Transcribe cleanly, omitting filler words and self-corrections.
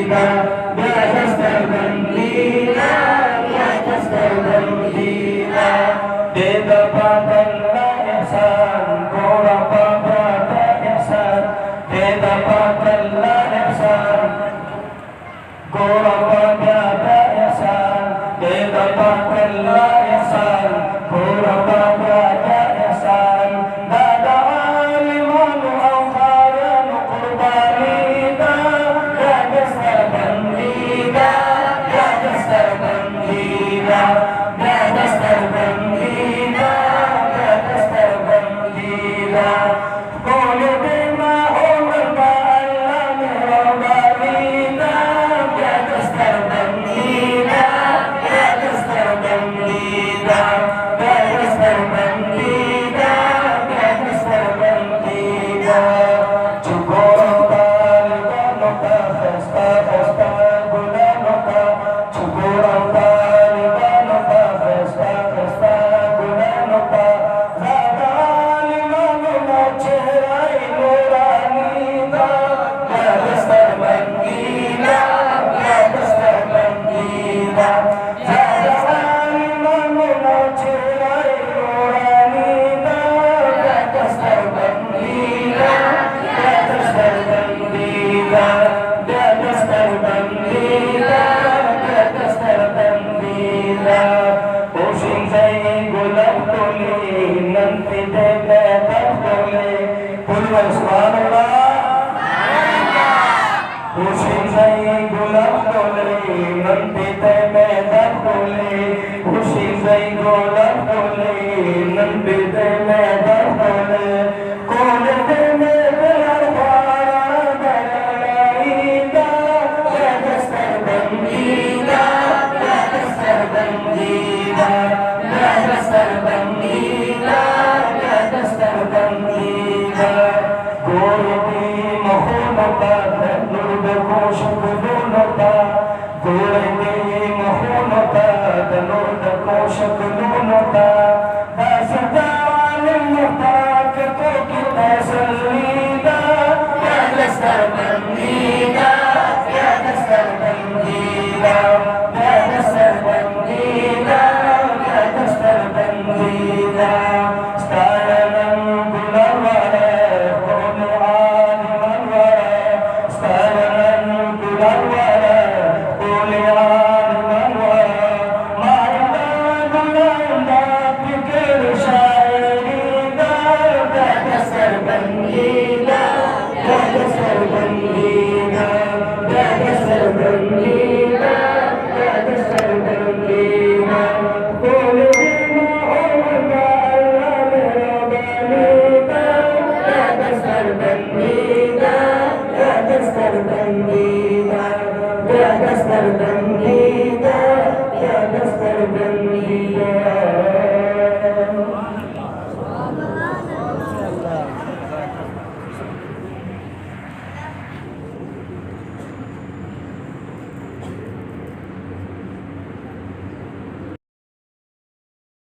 بندينا يا دستر بندينا يا دستر بندينا ديدا بابا إحسان كورا بابا إحسان ديدا بابا إحسان كورا بابا إحسان ديدا بابا إحسان كورا بابا إحسان دادا عالمان أوخارن قربانينا يا دستر بندينا يا دستر بندينا يا دستر بندينا يا دستر بندينا قول بما أمرنا ألا مهربانينا يا دستر بندينا يا دستر بندينا يا دستر بندينا يا دستر بندينا چکورو طالبانو کا خستا خستا گلانو کا چکورو طالبانو کا خستا خستا گلانو کا زیادہ عالمانو نا چہرائی نورانینا یا دستر بندینا یا دستر بندینا زیادہ عالمانو نا چہرائی نورانینا یا دستر بندینا یا دستر بندینا یا دستر بندینا یا دستر بندینا Pushing say gulab toli nanti de betar toli Pulwa subhanallah Pushing say gulab toli nanti de betar toli Pushing say gulab toli nanti de betar toli Kone de me belar para dalaida Ya dastar bandida Ya dastar bandida Ya dastar bandida Ya dastar bandida Gordi mahunata nurbe koshkulunata Gordi mahunata nurbe koshkulunata Dasar muhtak to kita salida Ya dastar bandida Ya dastar bandida Ya dastar bandida Ya dastar bandida Staranam gulawara Kone aliman wara Staranam gulawara Kone aliman wara Maida gulanda Pikir shairida Ya dastar bandida Ya dastar bandida Ya dastar bandida Ya dastar bandida Kone bima umrna alla mehrabanida Ya dastar bandida Ya dastar bandida Ya dastar bandida Ya dastar bandida